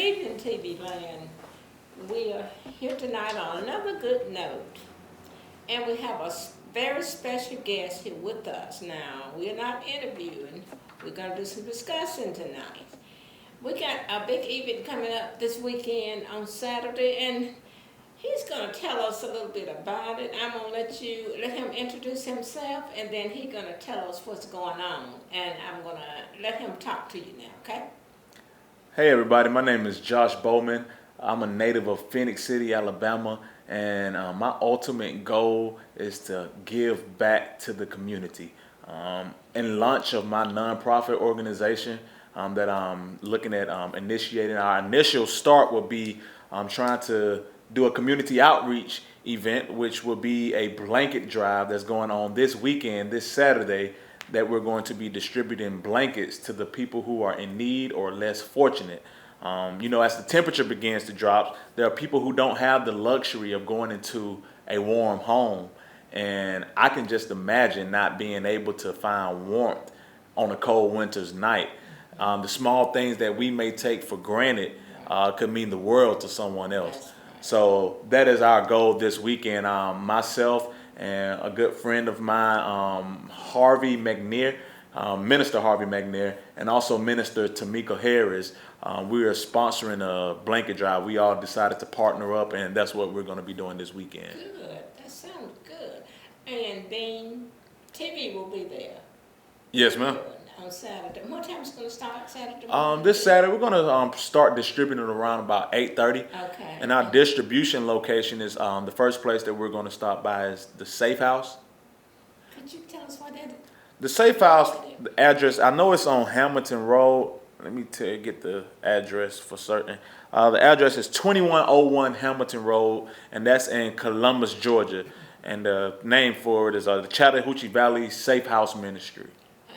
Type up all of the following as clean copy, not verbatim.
evening, TV Land. We are here tonight on another good note. And we have a very special guest here with us now. We're not interviewing, we're going to do some discussing tonight. We got a big event coming up this weekend on Saturday, and he's going to tell us a little bit about it. I'm going to let him introduce himself, and then he's going to tell us what's going on. And I'm going to let him talk to you now, okay? Hey everybody, my name is Josh Bowman. I'm a native of Phoenix City, Alabama, and my ultimate goal is to give back to the community. In launch of my nonprofit organization that I'm looking at initiating, our initial start will be trying to do a community outreach event, which will be a blanket drive that's going on this weekend, this Saturday, that we're going to be distributing blankets to the people who are in need or less fortunate. As the temperature begins to drop, there are people who don't have the luxury of going into a warm home. And I can just imagine not being able to find warmth on a cold winter's night. The small things that we may take for granted could mean the world to someone else. So that is our goal this weekend. Myself and a good friend of mine, Harvey McNair, Minister Harvey McNair, and also Minister Tamika Harris, we are sponsoring a blanket drive. We all decided to partner up, and that's what we're going to be doing this weekend. Good. That sounds good. And then TV will be there. Yes, ma'am. On Saturday. What time is it going to start Saturday morning? This Saturday, we're going to start distributing around about 8:30. Okay. And our distribution location is the first place that we're going to stop by is the Safe House. Could you tell us what that is? The Safe House, the address, I know it's on Hamilton Road. Let me get the address for certain. The address is 2101 Hamilton Road, and that's in Columbus, Georgia. And the name for it is the Chattahoochee Valley Safe House Ministry.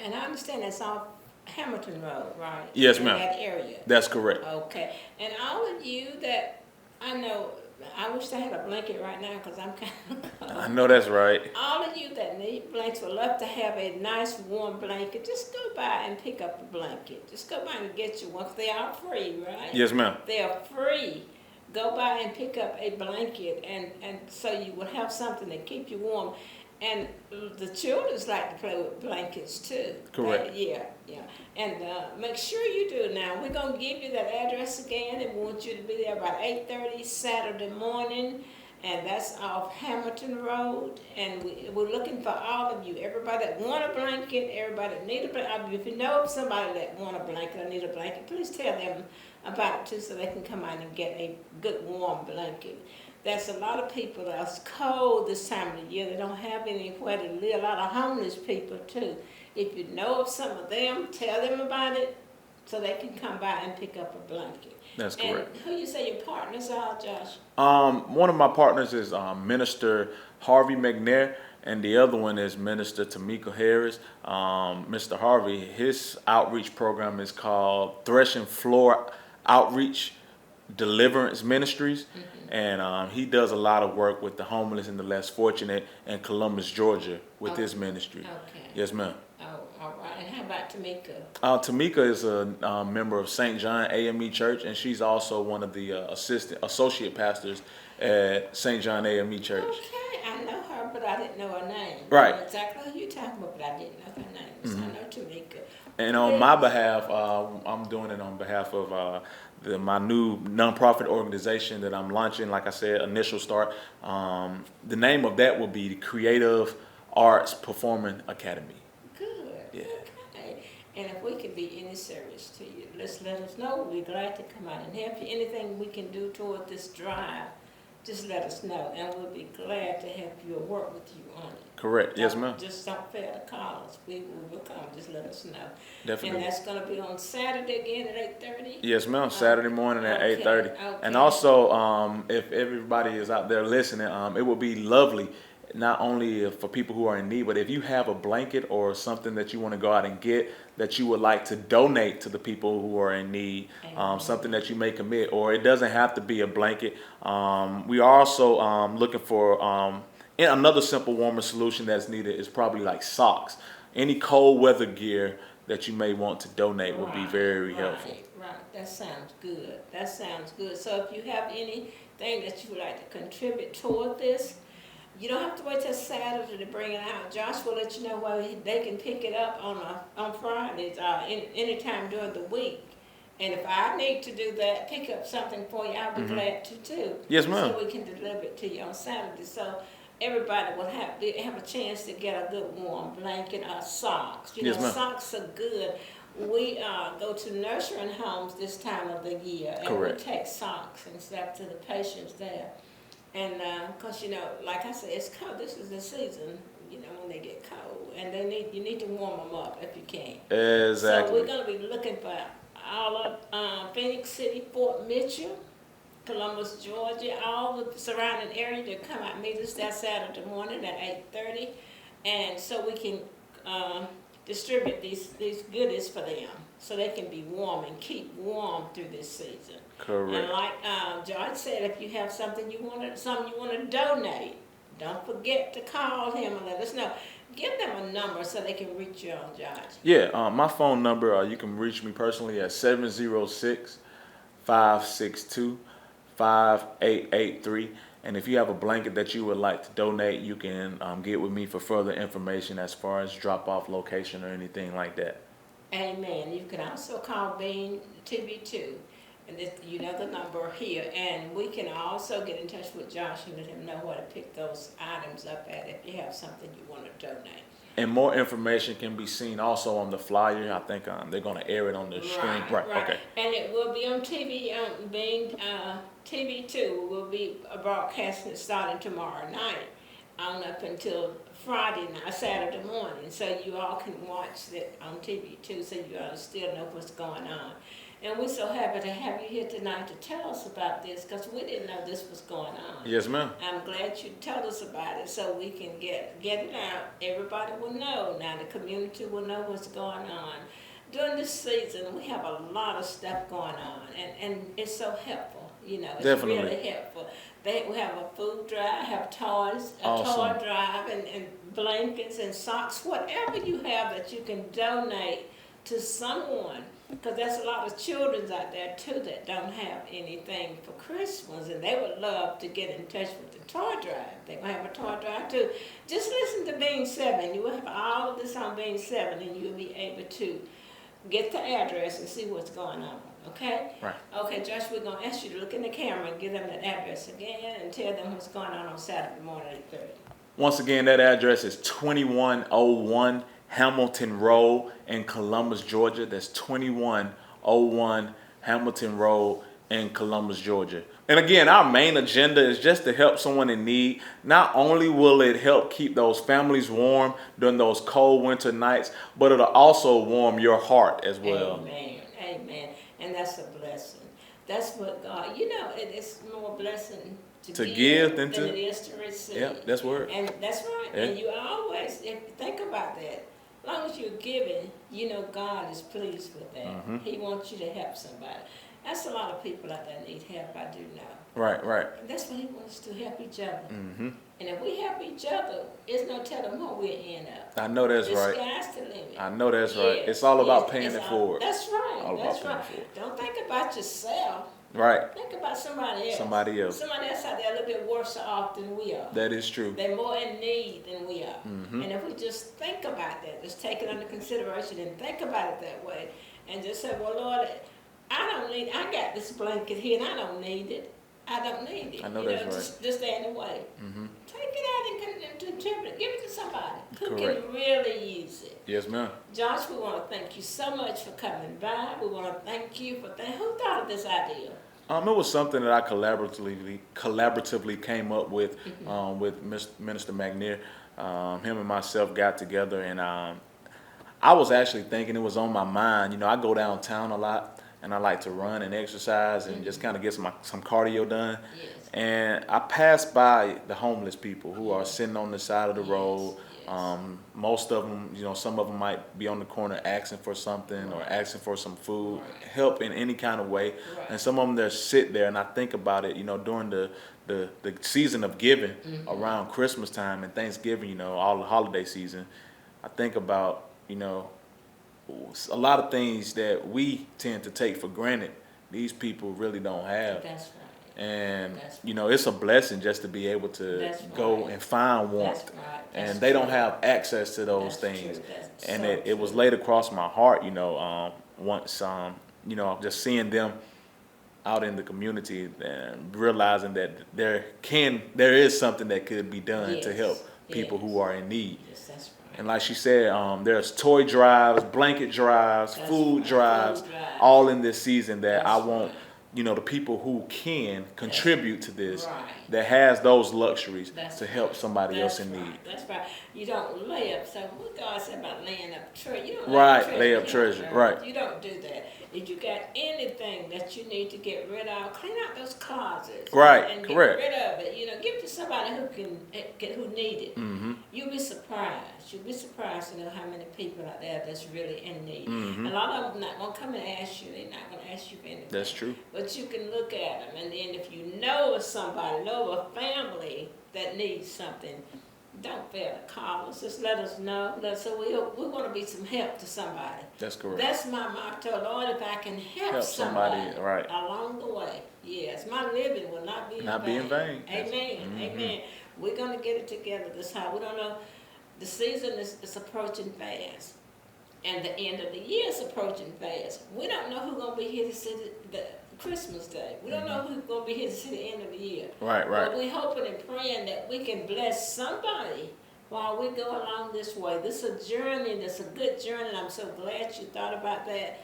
And I understand that's off Hamilton Road, right? Yes, ma'am. In that area. That's correct. Okay. And all of you that I know, I wish I had a blanket right now because I'm kind of cold. I know that's right. All of you that need blankets would love to have a nice warm blanket. Just go by and pick up a blanket. Just go by and get you one. They are free, right? Yes, ma'am. They are free. Go by and pick up a blanket, and so you will have something to keep you warm. And the children's like to play with blankets too. Correct. Yeah. And make sure you do. Now, we're going to give you that address again, and we want you to be there about 8:30 Saturday morning. And that's off Hamilton Road. And we're looking for all of you. Everybody that want a blanket, everybody that need a blanket. If you know of somebody that want a blanket or need a blanket, please tell them about it too so they can come out and get a good warm blanket. There's a lot of people that's cold this time of the year. They don't have anywhere to live. A lot of homeless people too. If you know of some of them, tell them about it so they can come by and pick up a blanket. That's correct. And who you say your partners are, Josh? One of my partners is Minister Harvey McNair, and the other one is Minister Tamika Harris. Mr. Harvey, his outreach program is called Threshing Floor Outreach Deliverance Ministries. And he does a lot of work with the homeless and the less fortunate in Columbus, Georgia, with his ministry. Okay. Yes, ma'am. Oh, all right. And how about Tamika? Tamika is a member of St. John AME Church, and she's also one of the associate pastors at St. John AME Church. Okay, I know her, but I didn't know her name. Right. I know exactly who you're talking about, but I didn't know her name. So I know Tamika. And on my behalf, I'm doing it on behalf of my new nonprofit organization that I'm launching. Like I said, initial start. The name of that will be the Creative Arts Performing Academy. Good. Yeah. Okay. And if we can be any service to you, just let us know. We're glad to come out and help you. Anything we can do toward this drive, just let us know, and we'll be glad to help you or work with you on it. Correct. Yes, ma'am. Just don't fail to call us. We will come. Just let us know. Definitely. And that's going to be on Saturday again at 8:30? Yes, ma'am. Saturday morning at Okay, 8:30. okay. And also, if everybody is out there listening, it would be lovely, not only for people who are in need, but if you have a blanket or something that you want to go out and get that you would like to donate to the people who are in need, something that you may commit, or it doesn't have to be a blanket. We are also looking for and another simple warmer solution that's needed is probably like socks. Any cold weather gear that you may want to donate would be very helpful. Right. That sounds good. That sounds good. So if you have anything that you would like to contribute toward this, you don't have to wait till Saturday to bring it out. Josh will let you know where they can pick it up on Fridays, anytime during the week. And if I need to do that, pick up something for you, I'll be glad to too. Yes, ma'am. So we can deliver it to you on Saturday. So everybody will have a chance to get a good warm blanket or socks. You Yes, know, ma'am. socks are good. We go to nursing homes this time of the year, and Correct. we take socks and stuff to the patients there. And because you know, like I said, it's cold. This is the season, you know, when they get cold, and you need to warm them up if you can. Exactly. So we're gonna be looking for all of Phoenix City, Fort Mitchell, Columbus, Georgia, all the surrounding area to come out and meet us that Saturday morning at 8:30, and so we can distribute these goodies for them, so they can be warm and keep warm through this season. Correct. And like George said, if you have something you want to donate, don't forget to call him and let us know. Give them a number so they can reach you on, George. Yeah, my phone number, you can reach me personally at 706-562-5883. And if you have a blanket that you would like to donate, you can get with me for further information as far as drop-off location or anything like that. Amen. You can also call Bean TV2, and you know the number here. And we can also get in touch with Josh and let him know where to pick those items up at if you have something you want to donate. And more information can be seen also on the flyer. I think they're going to air it on the screen. Right. Okay. And it will be on TV, Bean TV2. We'll be broadcasting it starting tomorrow night on up until Friday night, Saturday morning. So you all can watch it on TV too, so you all still know what's going on. And we're so happy to have you here tonight to tell us about this, because we didn't know this was going on. Yes, ma'am. I'm glad you told us about it so we can get it out. Everybody will know now. The community will know what's going on. During this season, we have a lot of stuff going on, and it's so helpful. You know, it's Definitely. really helpful. We have a food drive, have toys, a Awesome. toy drive, and blankets and socks, whatever you have that you can donate to someone. Because there's a lot of children out there too that don't have anything for Christmas, and they would love to get in touch with the toy drive. They're going to have a toy drive too. Just listen to Bean 7. You will have all of this on Bean 7, and you'll be able to get the address and see what's going on. Okay? Right. Okay, Josh, we're going to ask you to look in the camera and give them that address again and tell them what's going on Saturday morning at 8:30. Once again, that address is 2101 Hamilton Road in Columbus, Georgia. That's 2101 Hamilton Road in Columbus, Georgia. And again, our main agenda is just to help someone in need. Not only will it help keep those families warm during those cold winter nights, but it'll also warm your heart as well. Amen. Amen. And that's a blessing. That's what God, you know, it is more blessing to give than it is to receive. Yeah, that's word. And that's right. Yeah. And you always, if you think about that, as long as you're giving, you know God is pleased with that. Mm-hmm. He wants you to help somebody. That's a lot of people out there need help, I do know. Right, right. And that's what He wants to help each other. Mm-hmm. And if we help each other, it's no telling where we'll end up. I know that's The right. sky's the limit. I know that's right. Yes, It's all about yes, paying it's it all- forward. That's right. All about That's paying it right. forward. Don't think about yourself. Right. Think about somebody else. Somebody else. Somebody else out there a little bit worse off than we are. That is true. They're more in need than we are. Mhm. And if we just think about that, just take it under consideration and think about it that way, and just say, well, Lord, I got this blanket here and I don't need it. I don't need it. I know that's right. Just stay in the way. Mm-hmm. Take it out and contribute. Give it to somebody who Correct. can really use it. Yes, ma'am. Josh, we want to thank you so much for coming by. We want to thank you for who thought of this idea? It was something that I collaboratively came up with Minister McNair. Him and myself got together, and I was actually thinking, it was on my mind. You know, I go downtown a lot, and I like to run and exercise and just kind of get some cardio done. Yes. And I passed by the homeless people who are sitting on the side of the road. Yes. Most of them, you know, some of them might be on the corner asking for something or Right. asking for some food, Right. help in any kind of way. Right. And some of them, they sit there, and I think about it, you know, during the season of giving, around Christmas time and Thanksgiving, you know, all the holiday season. I think about, you know, a lot of things that we tend to take for granted these people really don't have. That's right. And That's you know, it's a blessing just to be able to That's go right. and find warmth. That's right. That's And they don't true. have access to those That's things. true. That's And so it was true. laid across my heart, you know, once you know, just seeing them out in the community and realizing that there is something that could be done to Yes. help people Yes. who are in need. Yes, that's right. And like she said, there's toy drives, blanket drives, That's food right. drives, Food drives. all in this season that I That's want, right. you know, the people who can contribute to this, Right. that has those luxuries That's to help somebody else That's in right. need. That's right. You don't lay up. So what God said about laying up treasure, you don't Right, lay up here on treasure, earth. right. You don't do that. If you got anything that you need to get rid of, clean out those closets. Right, And correct. get rid of it. You know, give it to somebody who need it. Mm-hmm. You'll be surprised. You'll be surprised to know how many people out there that's really in need. Mhm. A lot of them not gonna come and ask you. They're not gonna ask you for anything. That's true. But you can look at them, and then if you know of somebody, know of a family that needs something, don't fail to call us. Just let us know. So we want to be some help to somebody. That's correct. That's my motto, Lord. If I can help Help somebody, right. along the way, yes, my living will not be Not in be vain. in vain. Amen. Mhm. Amen. We're gonna get it together this time. We don't know. The season is approaching fast. And the end of the year is approaching fast. We don't know who's gonna be here to see the Christmas Day. We don't know who's gonna be here to see the end of the year. Right, right. But we're hoping and praying that we can bless somebody while we go along this way. This is a journey, and it's a good journey, and I'm so glad you thought about that.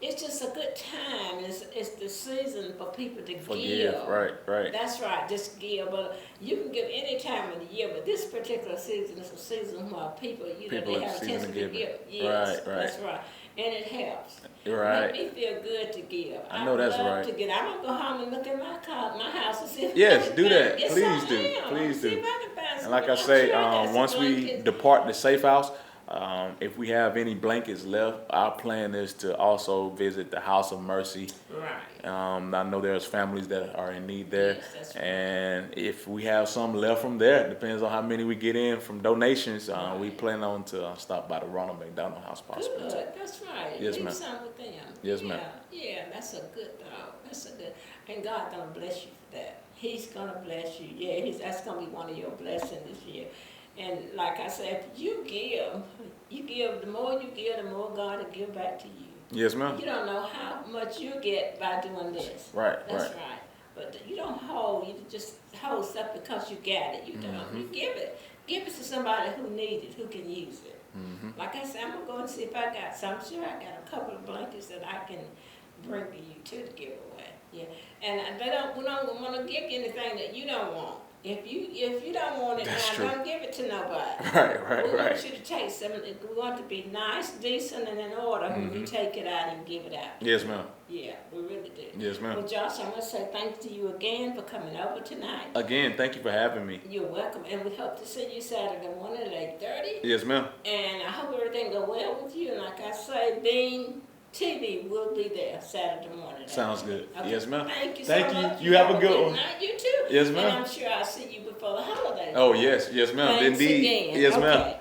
It's just a good time. It's the season for people to Forgive. give. Right, right. That's right, just give. But you can give any time of the year, but this particular season is a season where people, People they have a season chance of to give. giving. Yes, Right, right. that's right. And it helps. Right. Make me feel good to give. I know that's love right. to give. I'm gonna go home and look at my house and see if Yes, I can do find- that. Yes, Please I do. am. Please See do. if I can find And like I something. say, I'm sure I got some once we blankets. depart the safe house, if we have any blankets left, our plan is to also visit the House of Mercy. Right. I know there's families that are in need there, Yes, that's right. and if we have some left from there, it depends on how many we get in from donations. We Right. plan on to stop by the Ronald McDonald House possibly. Good. too. That's right. Yes, Leave ma'am. some with them. Yes, yeah, ma'am. Yeah, that's a good thought. That's a good. And God gonna bless you for that. He's gonna bless you. Yeah, that's gonna be one of your blessings this year. And like I said, if you give. The more you give, the more God will give back to you. Yes, ma'am. You don't know how much you get by doing this. Right, That's right. right. But you don't hold. You just hold stuff because you got it. You don't. Mm-hmm. You give it. Give it to somebody who needs it, who can use it. Mm-hmm. Like I said, I'm gonna go and see if I got some. I'm sure I got a couple of blankets that I can bring to you too to give away. Yeah, and we don't want to give you anything that you don't want. If you don't want it That's now, true. don't give it to nobody. Right, right, We want right. you to take some. We want it to be nice, decent, and in order when we take it out and give it out. Yes, ma'am. Yeah, we really do. Yes, ma'am. Well, Josh, I want to say thanks to you again for coming over tonight. Again, thank you for having me. You're welcome, and we hope to see you Saturday morning at 8:30. Yes, ma'am. And I hope everything go well with you. And like I say, Bean TV will be there Saturday morning. Sounds good. Okay. Yes, ma'am. Thank you Thank so you. much. You have a good one. night. You too. Yes, ma'am. And I'm sure I'll see you before the holidays. Oh, yes, yes, ma'am. Thanks Indeed. again. Yes, Okay. ma'am.